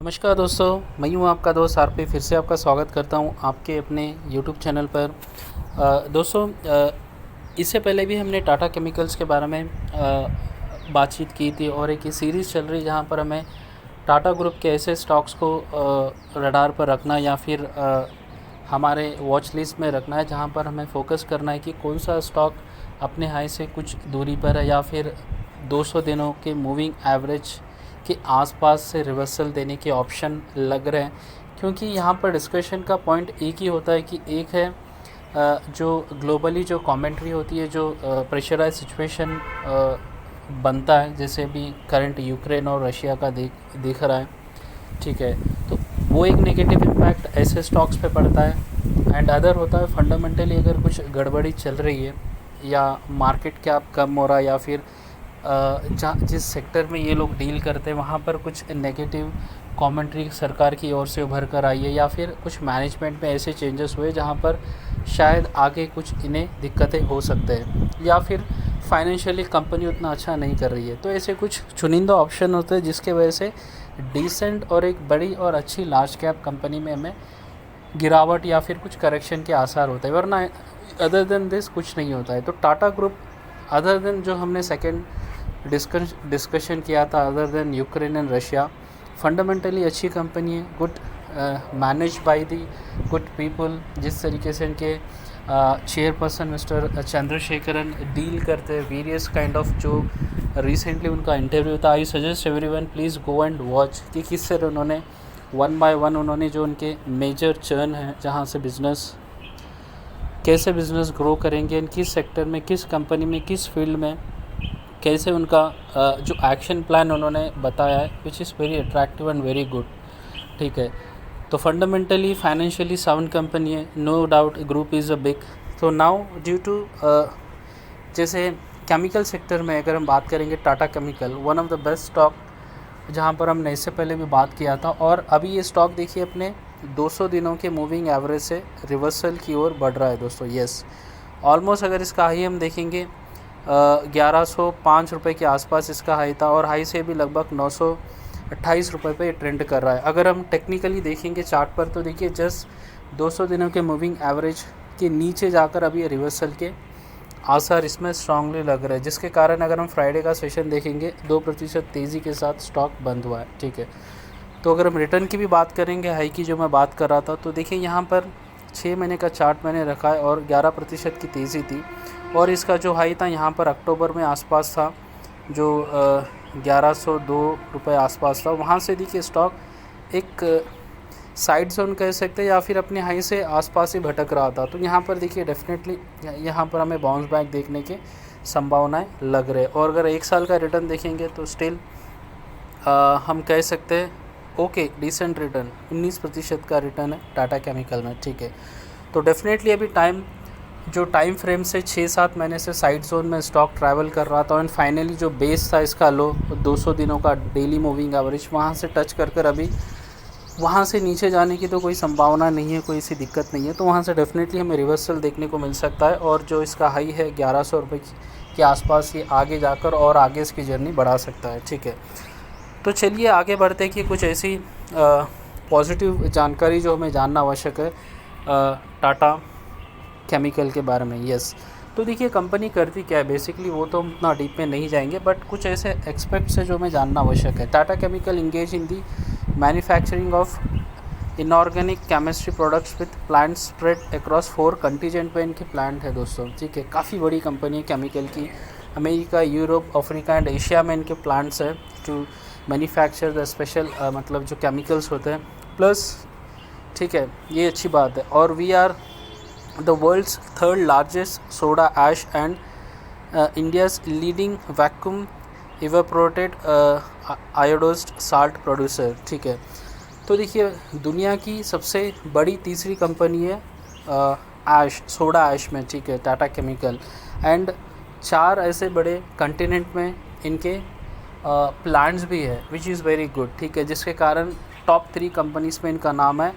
नमस्कार दोस्तों, मैं हूँ आपका दोस्त आरपी। फिर से आपका स्वागत करता हूँ आपके अपने यूट्यूब चैनल पर। दोस्तों, इससे पहले भी हमने टाटा केमिकल्स के बारे में बातचीत की थी और एक सीरीज़ चल रही है जहाँ पर हमें टाटा ग्रुप के ऐसे स्टॉक्स को रडार पर रखना या फिर हमारे वॉच लिस्ट में रखना है, जहाँ पर हमें फोकस करना है कि कौन सा स्टॉक अपने हाई से कुछ दूरी पर है या फिर 200 दिनों के मूविंग एवरेज के आसपास से रिवर्सल देने के ऑप्शन लग रहे हैं। क्योंकि यहाँ पर डिस्कशन का पॉइंट एक ही होता है कि एक है जो ग्लोबली जो कमेंट्री होती है, जो प्रेशराइज सिचुएशन बनता है, जैसे अभी करंट यूक्रेन और रशिया का दिख रहा है, ठीक है। तो वो एक नेगेटिव इम्पैक्ट ऐसे स्टॉक्स पे पड़ता है। एंड अदर होता है फंडामेंटली अगर कुछ गड़बड़ी चल रही है या मार्केट कैप कम हो रहा है या फिर जिस सेक्टर में ये लोग डील करते हैं वहाँ पर कुछ नेगेटिव कमेंट्री सरकार की ओर से उभर कर आई है या फिर कुछ मैनेजमेंट में ऐसे चेंजेस हुए जहाँ पर शायद आगे कुछ इन्हें दिक्कतें हो सकते हैं या फिर फाइनेंशियली कंपनी उतना अच्छा नहीं कर रही है। तो ऐसे कुछ चुनिंदा ऑप्शन होते हैं जिसके वजह से डिसेंट और एक बड़ी और अच्छी लार्ज कैप कंपनी में हमें गिरावट या फिर कुछ करेक्शन के आसार होते हैं, वरना अदर देन दिस कुछ नहीं होता है। तो टाटा ग्रुप अदर देन जो हमने सेकेंड डिस्कशन किया था, other than Ukraine and Russia, fundamentally अच्छी कंपनी है, good manage by the good people. जिस तरीके से इनके चेयरपर्सन मिस्टर चंद्रशेखरन डील करते हैं वेरियस काइंड ऑफ, जो रिसेंटली उनका इंटरव्यू था, I suggest everyone please go and watch कि किस तरह उन्होंने वन बाय वन उन्होंने जो उनके मेजर चर्न है जहाँ से कैसे बिज़नेस ग्रो करेंगे, किस सेक्टर में, किस कंपनी में, किस फील्ड में, कैसे उनका जो एक्शन प्लान उन्होंने बताया है, which is very attractive and very good, ठीक है। तो फंडामेंटली फाइनेंशियली साउंड कंपनी है, no doubt group is a big. तो नाउ ड्यू टू जैसे केमिकल सेक्टर में अगर हम बात करेंगे, Tata chemical one of the best stock, जहाँ पर हमने इससे पहले भी बात किया था। और अभी ये स्टॉक देखिए अपने 200 दिनों के मूविंग एवरेज से रिवर्सल की ओर बढ़ रहा है दोस्तों। येस, ऑलमोस्ट अगर इसका हाई हम देखेंगे 1105 रुपये के आसपास इसका हाई था और हाई से भी लगभग 928 रुपये पे ट्रेंड कर रहा है। अगर हम टेक्निकली देखेंगे चार्ट पर तो देखिए जस्ट 200 दिनों के मूविंग एवरेज के नीचे जाकर अभी रिवर्सल के आसार इसमें स्ट्रांगली लग रहे हैं, जिसके कारण अगर हम फ्राइडे का सेशन देखेंगे 2% तेज़ी के साथ स्टॉक बंद हुआ है, ठीक है। तो अगर हम रिटर्न की भी बात करेंगे, हाई की जो मैं बात कर रहा था, तो देखिए यहाँ पर 6 महीने का चार्ट मैंने रखा है और 11% की तेज़ी थी। और इसका जो हाई था यहाँ पर अक्टूबर में आसपास था, जो 1102 रुपये आसपास था। वहाँ से देखिए स्टॉक एक साइड जोन कह सकते हैं या फिर अपने हाई से आसपास ही भटक रहा था। तो यहाँ पर देखिए डेफिनेटली यहाँ पर हमें बाउंस बैक देखने के संभावनाएं लग रहे हैं। और अगर 1 साल का रिटर्न देखेंगे तो स्टिल हम कह सकते हैं ओके, डिसेंट रिटर्न, 19% का रिटर्न है टाटा केमिकल में, ठीक है। तो डेफिनेटली अभी टाइम फ्रेम से 6-7 महीने से साइड जोन में स्टॉक ट्रैवल कर रहा था एंड फाइनली जो बेस था इसका लो 200 दिनों का डेली मूविंग एवरेज, वहाँ से टच कर अभी वहाँ से नीचे जाने की तो कोई संभावना नहीं है, कोई ऐसी दिक्कत नहीं है। तो वहाँ से डेफिनेटली हमें रिवर्सल देखने को मिल सकता है और जो इसका हाई है 1100 रुपये के आसपास, ये आगे जाकर और आगे इसकी जर्नी बढ़ा सकता है, ठीक है। तो चलिए आगे बढ़ते हैं कि कुछ ऐसी पॉजिटिव जानकारी जो हमें जानना आवश्यक है टाटा केमिकल के बारे में। यस, तो देखिए कंपनी करती क्या है बेसिकली, वो तो हम उतना डीप में नहीं जाएंगे, बट कुछ ऐसे एक्सपेक्ट्स है जो हमें जानना आवश्यक है। Tata chemical engage in the manufacturing of inorganic chemistry products with plant spread across 4 contingent पे इनके प्लांट है दोस्तों, ठीक है। काफ़ी बड़ी कंपनी है केमिकल की, America, Europe, Africa and Asia में इनके प्लांट्स है टू मैन्युफैक्चर द स्पेशल मतलब जो केमिकल्स होते हैं प्लस, ठीक है, ये अच्छी बात है। और we are the world's 3rd largest soda ash and India's leading vacuum evaporated iodised salt producer, ठीक है। तो देखिए दुनिया की सबसे बड़ी तीसरी कंपनी है ऐश, सोडा ऐश में, ठीक है, टाटा केमिकल। एंड 4 ऐसे बड़े कंटिनेंट में इनके प्लांट्स भी है, विच इज़ वेरी गुड, ठीक है, जिसके कारण टॉप 3 कंपनीज़ में इनका नाम है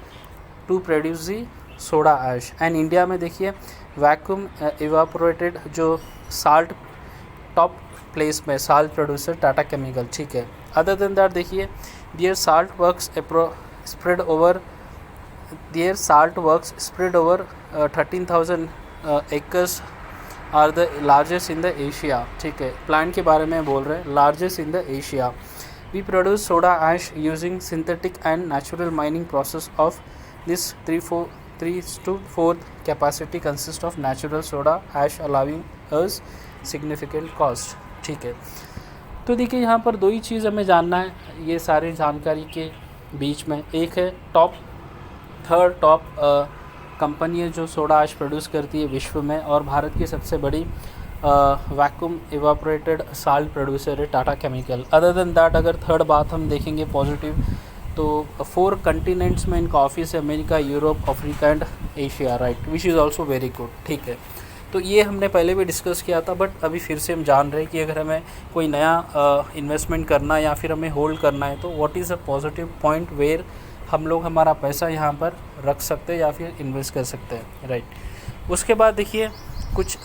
to produce the soda ash. And India में देखिए वैक्यूम इवापोरेटेड जो साल्ट टॉप प्लेस में साल्ट प्रोड्यूसर टाटा केमिकल, ठीक है। अदर देन दैट देखिए there salt works spread over 13,000 acres are the largest in the Asia. ठीक है, प्लांट के बारे में बोल रहे हैं, largest in the Asia. We produce soda ash using synthetic and natural mining process of this 3/4 capacity consist of natural soda ash allowing us significant cost. ठीक है, तो देखिए यहाँ पर दो ही चीज़ हमें जानना है ये सारी जानकारी के बीच में। एक है थर्ड टॉप कंपनी है जो सोडा ऐश प्रोड्यूस करती है विश्व में, और भारत की सबसे बड़ी वैक्यूम इवापोरेटेड साल्ट प्रोड्यूसर है Tata chemical. Other than that अगर थर्ड बात हम देखेंगे पॉजिटिव, तो 4 कंटिनेंट्स में इनका ऑफिस है, America, Europe, Africa and Asia, right, which is also very good. ठीक है, तो ये हमने पहले भी डिस्कस किया था, बट अभी फिर से हम जान रहे हैं कि अगर हमें कोई नया इन्वेस्टमेंट करना है या फिर हमें होल्ड करना है तो what is a positive point where हम लोग हमारा पैसा यहाँ पर रख सकते हैं या फिर इन्वेस्ट कर सकते हैं, राइट। उसके बाद देखिए कुछ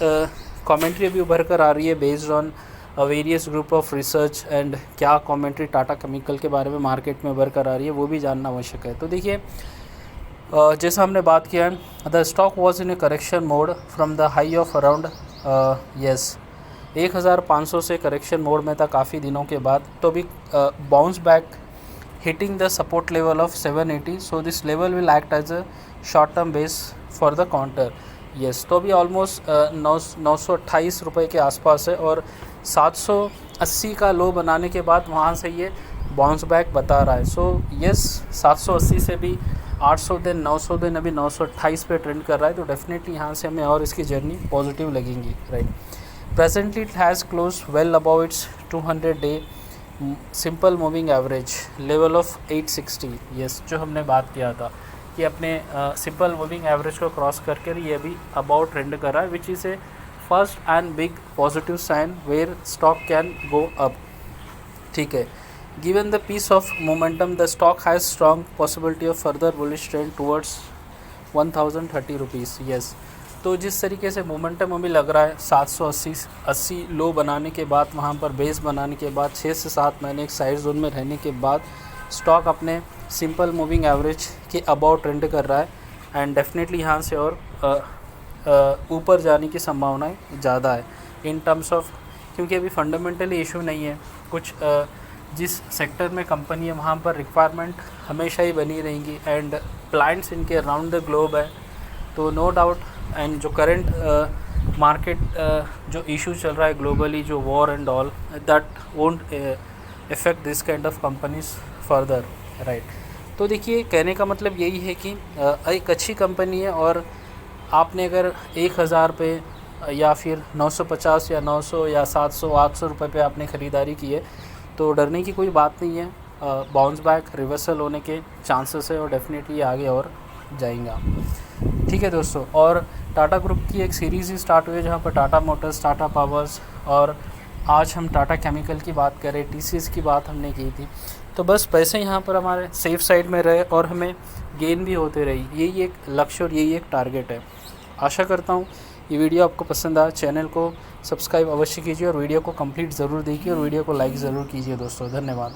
कमेंट्री अभी उभर कर आ रही है based on various group of research, and क्या कमेंट्री टाटा केमिकल के बारे में मार्केट में उभर कर आ रही है वो भी जानना आवश्यक है। तो देखिए जैसा हमने बात किया है, the stock was in A correction mode from the high of around 1500 से करेक्शन मोड में था काफ़ी दिनों के बाद, तो भी bounce back hitting the support level of 780, so this level will act as a short term base for the counter। yes, तो भी ऑलमोस्ट 928 रुपये के आसपास है, और 780 का लो बनाने के बाद वहाँ से ये बाउंस बैक बता रहा है। सो यस, 780 से भी 800 दिन 900 दिन अभी 928 पे ट्रेंड कर रहा है, तो डेफिनेटली यहाँ से हमें और इसकी जर्नी पॉजिटिव लगेंगी, right. Presently it has close well about its 200 day simple moving average level of 860। Yes, जो हमने बात किया था कि अपने सिंपल मूविंग एवरेज को क्रॉस करके ये भी अबाउट ट्रेंड कर रहा है, which is a first and big positive sign where stock can go up. ठीक है, given the piece of momentum the stock has strong possibility of further bullish trend towards 1030 rupees. Yes, तो जिस तरीके से momentum अभी लग रहा है 780 लो बनाने के बाद, वहाँ पर बेस बनाने के बाद 6 से 7 महीने एक साइड जोन में रहने के बाद स्टॉक अपने सिंपल मूविंग एवरेज के अबाउट ट्रेंड कर रहा है, एंड डेफिनेटली यहाँ से और ऊपर जाने की संभावनाएं ज़्यादा है इन टर्म्स ऑफ, क्योंकि अभी फंडामेंटली इशू नहीं है कुछ जिस सेक्टर में कंपनी है वहाँ पर रिक्वायरमेंट हमेशा ही बनी रहेंगी, एंड प्लांट्स इनके अराउंड द ग्लोब है, तो नो डाउट। एंड जो करंट मार्केट जो इशू चल रहा है ग्लोबली, जो war and all, that won't effect this kind of companies further, right. तो देखिए कहने का मतलब यही है कि एक अच्छी कंपनी है, और आपने अगर 1000 पे या फिर 950 या 900 या 700 800 रुपये पे आपने ख़रीदारी की है तो डरने की कोई बात नहीं है। बाउंस बैक रिवर्सल होने के चांसेस है, और डेफिनेटली आगे और जाएगा। ठीक है दोस्तों, और टाटा ग्रुप की एक सीरीज़ ही स्टार्ट हुई है जहाँ पर टाटा मोटर्स, टाटा पावर्स, और आज हम टाटा केमिकल की बात कर रहे हैं, टीसीएस की बात हमने की थी। तो बस पैसे यहाँ पर हमारे सेफ साइड में रहे और हमें गेन भी होते रही, यही एक लक्ष्य और यही एक टारगेट है। आशा करता हूँ ये वीडियो आपको पसंद आया। चैनल को सब्सक्राइब अवश्य कीजिए और वीडियो को कंप्लीट ज़रूर देखिए और वीडियो को लाइक ज़रूर कीजिए दोस्तों। धन्यवाद।